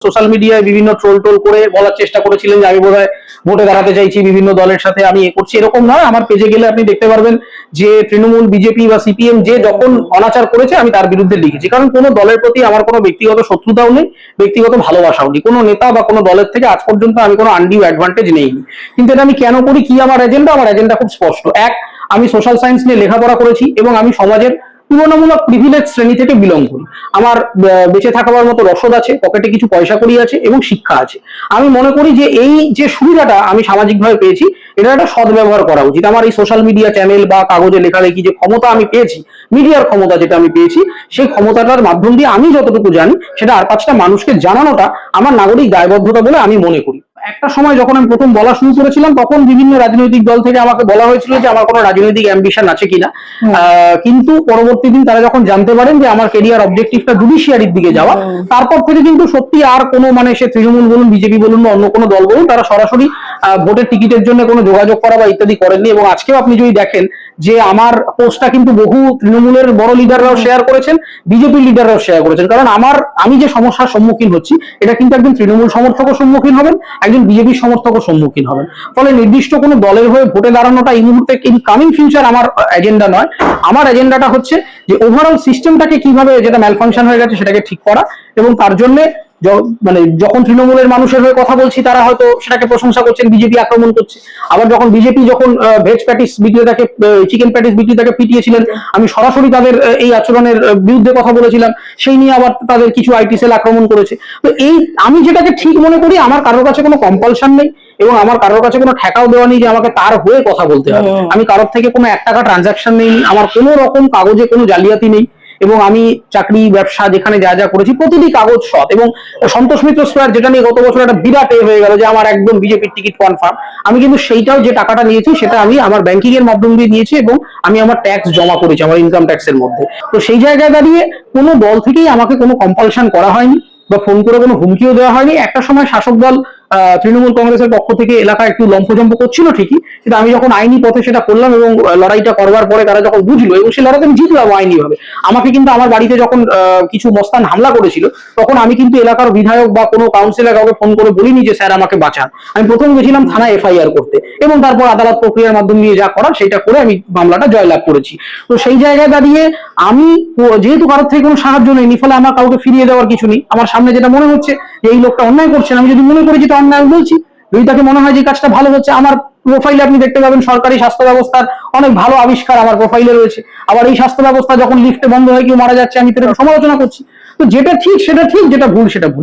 Social মিডিয়ায় বিভিন্ন troll করে বলার চেষ্টা করেছিলেন যে আমি বোধহয় ভোটে দাঁড়াতে চাইছি, বিভিন্ন দলের সাথে আমি এ করছি, এরকম নয়। আমার পেজে গেলে আপনি দেখতে পারবেন যে তৃণমূল, বিজেপি বা সিপিএম যে যখন অনাচার করেছে আমি তার বিরুদ্ধে লিখেছি, কারণ কোনো দলের প্রতি আমার কোনো ব্যক্তিগত শত্রুতাও নেই, ব্যক্তিগত ভালোবাসাও নেই। কোনো নেতা বা কোনো দলের থেকে আজ পর্যন্ত আমি কোনো আনডিউ অ্যাডভান্টেজ নেইনি। কিন্তু এটা আমি কেন করি, কি আমার এজেন্ডা? আমার এজেন্ডা খুব স্পষ্ট। এক, আমি সোশ্যাল সায়েন্স নিয়ে লেখাপড়া করেছি এবং আমি সমাজের তুলনামূলক প্রিভিলেজ শ্রেণী থেকে বিলং করি। আমার বেঁচে থাকার মতো রসদ আছে, পকেটে কিছু পয়সা কড়ি আছে এবং শিক্ষা আছে। আমি মনে করি যে এই যে সুবিধাটা আমি সামাজিকভাবে পেয়েছি, এটা একটা সদ্ব্যবহার করা উচিত। আমার এই সোশ্যাল মিডিয়া চ্যানেল বা কাগজে লেখালেখি যে ক্ষমতা আমি পেয়েছি, মিডিয়ার ক্ষমতা যেটা আমি পেয়েছি, সেই ক্ষমতাটার মাধ্যম দিয়ে আমি যতটুকু জানি সেটা আর পাঁচটা মানুষকে জানানোটা আমার নাগরিক দায়বদ্ধতা বলে আমি মনে করি। একটা সময় যখন আমি প্রথম বলা শুরু করেছিলাম তখন বিভিন্ন রাজনৈতিক দল থেকে আমাকে বলা হয়েছিল যে আমার কোনো রাজনৈতিক অ্যাম্বিশন আছে কিনা, কিন্তু পরবর্তী দিন তারা যখন জানতে পারেন যে আমার কেরিয়ার অবজেক্টিভটা জুডিশিয়ারির দিকে যাওয়া, তারপর থেকে কিন্তু সত্যি আর কোনো মানে সে তৃণমূল বলুন, বিজেপি বলুন বা অন্য কোনো দল বলুন, তারা সরাসরি ভোটের টিকিটের জন্য কোনো যোগাযোগ করা বা ইত্যাদি করেননি। এবং আজকেও আপনি যদি দেখেন যে আমার পোস্টটা কিন্তু বহু তৃণমূলের বড় লিডাররাও শেয়ার করেছেন, বিজেপি লিডাররাও শেয়ার করেছেন, কারণ আমি যে সমস্যার সম্মুখীন হচ্ছি এটা কিন্তু একজন তৃণমূল সমর্থকও সম্মুখীন হবেন, একজন বিজেপি সমর্থকও সম্মুখীন হবেন। ফলে নির্দিষ্ট কোনো দলের হয়ে ভোটে দাঁড়ানোটা এই মুহূর্তে, ইন কামিং ফিউচার আমার এজেন্ডা নয়। আমার এজেন্ডাটা হচ্ছে যে ওভারঅল সিস্টেমটাকে কিভাবে, যেটা ম্যালফাংশন হয়ে গেছে সেটাকে ঠিক করা, এবং তার জন্য মানে যখন তৃণমূলের মানুষের হয়ে কথা বলছি তারা হয়তো সেটাকে প্রশংসা করছেন, বিজেপি আক্রমণ করছে। আবার যখন বিজেপি ভেজ প্যাটিস বিক্রেতাকে, চিকেন প্যাটিস বিক্রেতাকে পিটিয়েছিলেন, আমি সরাসরি তাদের এই আচরণের বিরুদ্ধে কথা বলেছিলাম, সেই নিয়ে আবার তাদের কিছু আইটি সেল আক্রমণ করেছে। তো এই আমি যেটাকে ঠিক মনে করি, আমার কারোর কাছে কোনো কম্পালশন নেই এবং আমার কারোর কাছে কোনো ঠেকাও দেওয়া নেই যে আমাকে তার হয়ে কথা বলতে হবে। আমি কারোর থেকে কোনো 1 টাকা ট্রানজাকশন নেই, আমার কোনো রকম কাগজে কোনো জালিয়াতি নেই, এবং আমি চাকরি ব্যবসা যেখানে যা যা করেছি প্রতিটি কাগজ সৎ। এবং সন্তোষ মিত্র স্কোয়ার যেটা নিয়ে গত বছর একটা বিরাট হয়ে গেল যে আমার একদম বিজেপির টিকিট কনফার্ম, আমি কিন্তু সেইটাও, যে টাকাটা নিয়েছি সেটা আমি আমার ব্যাংকিং এর মাধ্যম দিয়ে নিয়েছি এবং আমি আমার ট্যাক্স জমা করেছি আমার ইনকাম ট্যাক্সের মধ্যে। তো সেই জায়গায় দাঁড়িয়ে কোনো দল থেকেই আমাকে কোনো কম্পালশন করা হয়নি বা ফোন করে কোনো হুমকিও দেওয়া হয়নি। একটা সময় শাসক দল তৃণমূল কংগ্রেসের পক্ষ থেকে এলাকায় একটু লম্ফজম্প করছিল ঠিকই, কিন্তু আমি যখন আইনি পথে সেটা করলাম এবং লড়াইটা করবার পরে তারা যখন বুঝলো এবং সেই লড়াইতে আমি জিতলাম আইনি ভাবে। আমাকে কিন্তু আমার বাড়িতে যখন কিছু মস্তান হামলা করেছিল তখন আমি কিন্তু এলাকার বিধায়ক বা কোনো কাউন্সিলর কাউকে ফোন করে বলিনি যে স্যার আমাকে বাঁচান। আমি প্রথম গেছিলাম থানায় এফআইআর করতে এবং তারপর আদালত প্রক্রিয়ার মাধ্যম দিয়ে যা করার সেটা করে আমি মামলাটা জয়লাভ করেছি। তো সেই জায়গায় দাঁড়িয়ে আমি যেহেতু কারোর থেকে কোনো সাহায্য নেই, ফলে আমার কাউকে ফিরিয়ে দেওয়ার কিছু নেই। আমার সামনে যেটা মনে হচ্ছে যে এই লোকটা অন্যায় করছেন, আমি যদি মনে করি যেটা অন্যায় আমি বলছি। যদি তাকে মনে হয় যে কাজটা ভালো হচ্ছে, আমার প্রোফাইলে আপনি দেখতে পাবেন সরকারি স্বাস্থ্য ব্যবস্থার অনেক ভালো আবিষ্কার আমার প্রোফাইলে রয়েছে। আবার এই স্বাস্থ্য ব্যবস্থা যখন লিফটে বন্ধ হয়ে কেউ মারা যাচ্ছে আমি সেটা সমালোচনা করছি। তো যেটা ঠিক সেটা ঠিক, যেটা ভুল সেটা ভুল।